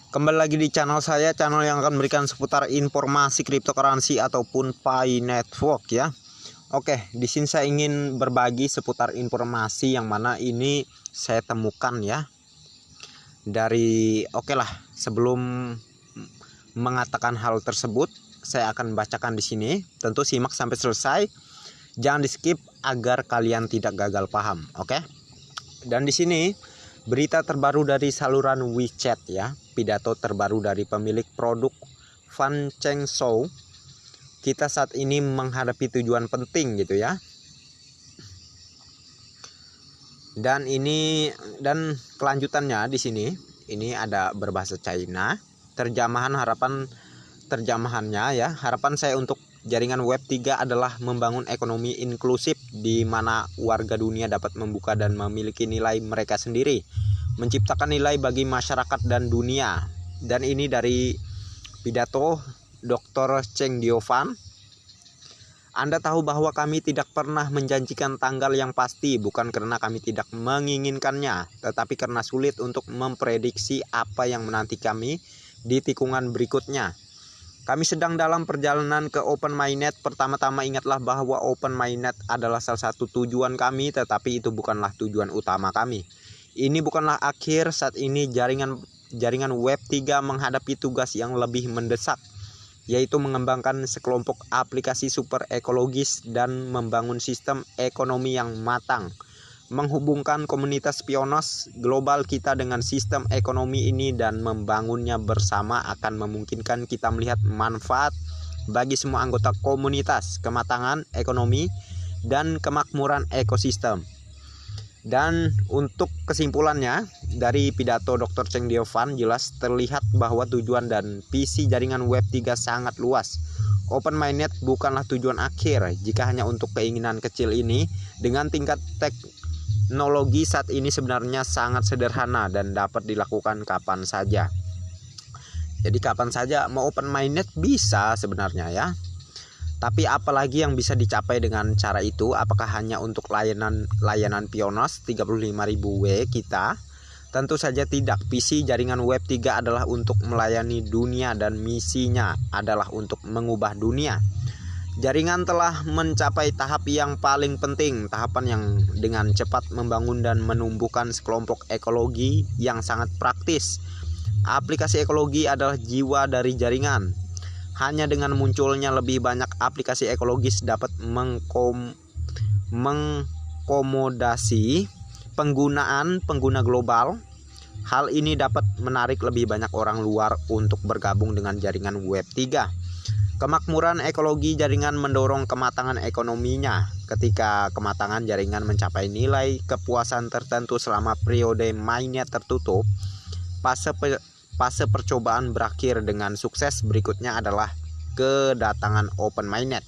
Kembali lagi di channel saya, channel yang akan memberikan seputar informasi cryptocurrency ataupun Pi Network ya. Oke, di sini saya ingin berbagi seputar informasi yang mana ini saya temukan ya. Sebelum mengatakan hal tersebut, saya akan bacakan di sini. Tentu simak sampai selesai. Jangan di-skip agar kalian tidak gagal paham, oke? Dan di sini berita terbaru dari saluran WeChat ya. Pidato terbaru dari pemilik produk Fan Cheng Shou. Kita saat ini menghadapi tujuan penting gitu ya. Dan kelanjutannya di sini ini ada berbahasa China. Terjemahannya ya. Harapan saya untuk jaringan Web 3 adalah membangun ekonomi inklusif di mana warga dunia dapat membuka dan memiliki nilai mereka sendiri, menciptakan nilai bagi masyarakat dan dunia. Dan ini dari pidato Dr. Cheng Diofan. Anda tahu bahwa kami tidak pernah menjanjikan tanggal yang pasti, bukan karena kami tidak menginginkannya, tetapi karena sulit untuk memprediksi apa yang menanti kami di tikungan berikutnya. Kami sedang dalam perjalanan ke Open Mainnet. Pertama-tama ingatlah bahwa Open Mainnet adalah salah satu tujuan kami, tetapi itu bukanlah tujuan utama kami. Ini bukanlah akhir. Saat ini jaringan Web 3 menghadapi tugas yang lebih mendesak, yaitu mengembangkan sekelompok aplikasi super ekologis dan membangun sistem ekonomi yang matang. Menghubungkan komunitas pionos global kita dengan sistem ekonomi ini dan membangunnya bersama akan memungkinkan kita melihat manfaat bagi semua anggota komunitas, kematangan ekonomi, dan kemakmuran ekosistem. Dan untuk kesimpulannya dari pidato Dr. Cheng Diofan, jelas terlihat bahwa tujuan dan visi jaringan Web 3 sangat luas. Open Mainnet bukanlah tujuan akhir. Jika hanya untuk keinginan kecil ini, dengan tingkat teknologi saat ini sebenarnya sangat sederhana dan dapat dilakukan kapan saja. Jadi kapan saja mau Open Mainnet bisa sebenarnya ya. Tapi apalagi yang bisa dicapai dengan cara itu? Apakah hanya untuk layanan Pionos 35.000 W kita? Tentu saja tidak. Visi jaringan Web 3 adalah untuk melayani dunia dan misinya adalah untuk mengubah dunia. Jaringan telah mencapai tahap yang paling penting, tahapan yang dengan cepat membangun dan menumbuhkan sekelompok ekologi yang sangat praktis. Aplikasi ekologi adalah jiwa dari jaringan. Hanya dengan munculnya lebih banyak aplikasi ekologis dapat mengkomodasi penggunaan pengguna global. Hal ini dapat menarik lebih banyak orang luar untuk bergabung dengan jaringan Web 3. Kemakmuran ekologi jaringan mendorong kematangan ekonominya. Ketika kematangan jaringan mencapai nilai kepuasan tertentu selama periode mainnet tertutup, fase percobaan berakhir dengan sukses. Berikutnya adalah kedatangan Open Mainnet.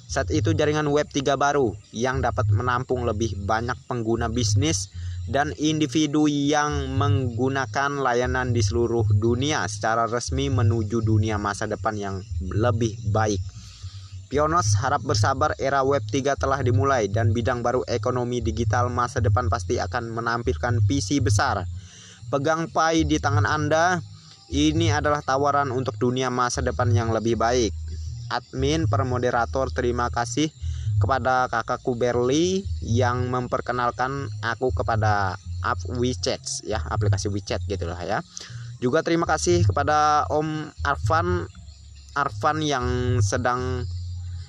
Saat itu jaringan Web 3 baru yang dapat menampung lebih banyak pengguna bisnis dan individu yang menggunakan layanan di seluruh dunia secara resmi menuju dunia masa depan yang lebih baik. Pionos harap bersabar, era Web 3 telah dimulai dan bidang baru ekonomi digital masa depan pasti akan menampilkan visi besar. Pegang Pi di tangan Anda. Ini adalah tawaran untuk dunia masa depan yang lebih baik. Admin per moderator, terima kasih kepada kakakku Berli yang memperkenalkan aku kepada app WeChat ya, aplikasi WeChat gitulah ya. Juga terima kasih kepada Om Arfan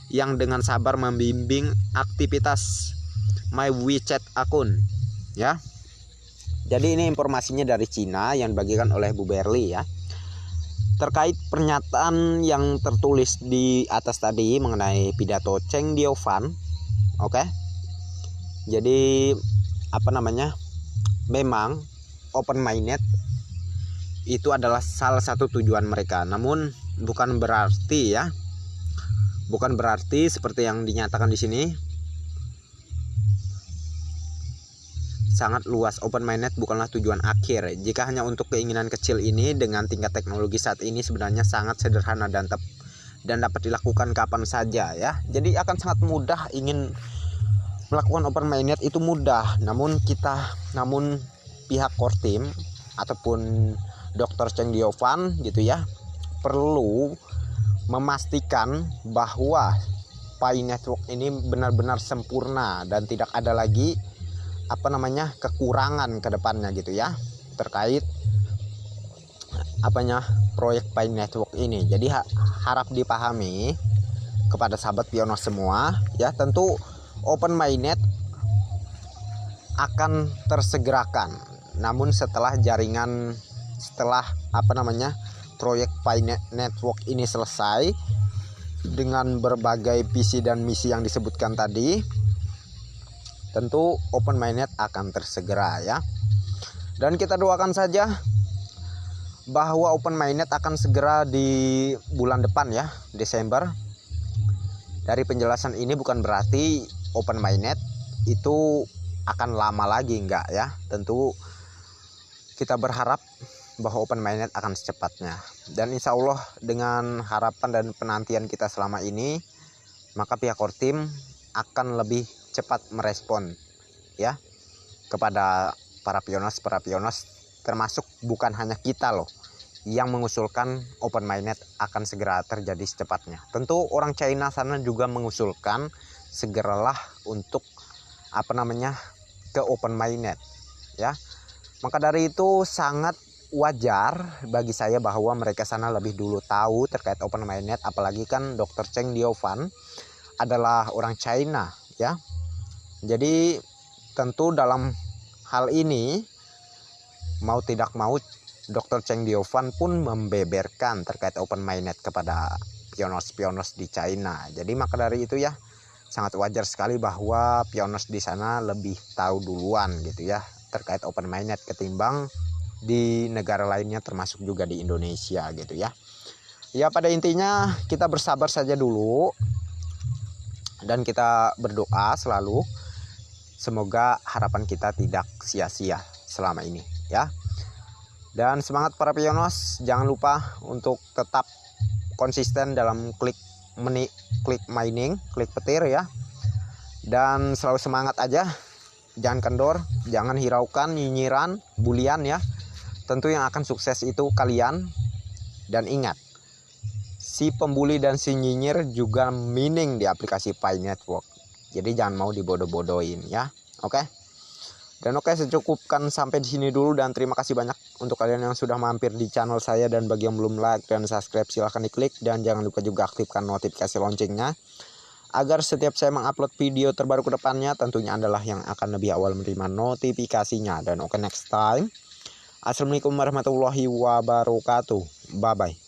yang dengan sabar membimbing aktivitas my WeChat akun ya. Jadi ini informasinya dari Cina yang dibagikan oleh Bu Berli ya. Terkait pernyataan yang tertulis di atas tadi mengenai pidato Cheng Diofan. Oke. Jadi memang Open Mainnet itu adalah salah satu tujuan mereka. Namun bukan berarti seperti yang dinyatakan di sini sangat luas. Open Mainnet bukanlah tujuan akhir. Jika hanya untuk keinginan kecil ini, dengan tingkat teknologi saat ini sebenarnya sangat sederhana dan dapat dilakukan kapan saja ya. Jadi akan sangat mudah ingin melakukan Open Mainnet itu mudah. Namun pihak core team ataupun Dr. Cheng Diovan gitu ya, perlu memastikan bahwa Pi Network ini benar-benar sempurna dan tidak ada lagi kekurangan ke depannya gitu ya, terkait proyek Pi Network ini. Jadi harap dipahami kepada sahabat Pioneers semua ya, tentu Open Mainnet akan tersegerakan, namun setelah proyek Pi Network ini selesai dengan berbagai visi dan misi yang disebutkan tadi, tentu Open Mainnet akan tersegera ya. Dan kita doakan saja bahwa Open Mainnet akan segera di bulan depan ya, Desember. Dari penjelasan ini bukan berarti Open Mainnet itu akan lama lagi, enggak ya. Tentu kita berharap bahwa Open Mainnet akan secepatnya, dan insya Allah dengan harapan dan penantian kita selama ini, maka pihak core team akan lebih cepat merespon ya kepada para pioneers, termasuk bukan hanya kita loh yang mengusulkan Open Mainnet akan segera terjadi secepatnya. Tentu orang China sana juga mengusulkan segeralah untuk ke Open Mainnet ya. Maka dari itu sangat wajar bagi saya bahwa mereka sana lebih dulu tahu terkait Open Mainnet, apalagi kan Dr. Cheng Diovan adalah orang China ya. Jadi tentu dalam hal ini mau tidak mau Dr. Cheng Diovan pun membeberkan terkait Open Mainnet kepada pioneers di China. Jadi maka dari itu ya, sangat wajar sekali bahwa pioneers di sana lebih tahu duluan gitu ya terkait Open Mainnet ketimbang di negara lainnya, termasuk juga di Indonesia gitu ya. Ya pada intinya kita bersabar saja dulu dan kita berdoa selalu semoga harapan kita tidak sia-sia selama ini ya. Dan semangat para pioneers, jangan lupa untuk tetap konsisten dalam klik mining, klik petir ya. Dan selalu semangat aja, jangan kendor, jangan hiraukan, nyinyiran, bulian ya. Tentu yang akan sukses itu kalian. Dan ingat, si pembuli dan si nyinyir juga mining di aplikasi Pi Network. Jadi jangan mau dibodoh-bodohin ya. Oke. Dan oke, secukupkan sampai di sini dulu, dan terima kasih banyak untuk kalian yang sudah mampir di channel saya, dan bagi yang belum like dan subscribe silahkan diklik, dan jangan lupa juga aktifkan notifikasi loncengnya agar setiap saya mengupload video terbaru ke depannya tentunya adalah yang akan lebih awal menerima notifikasinya. Dan oke, next time. Assalamualaikum warahmatullahi wabarakatuh. Bye bye.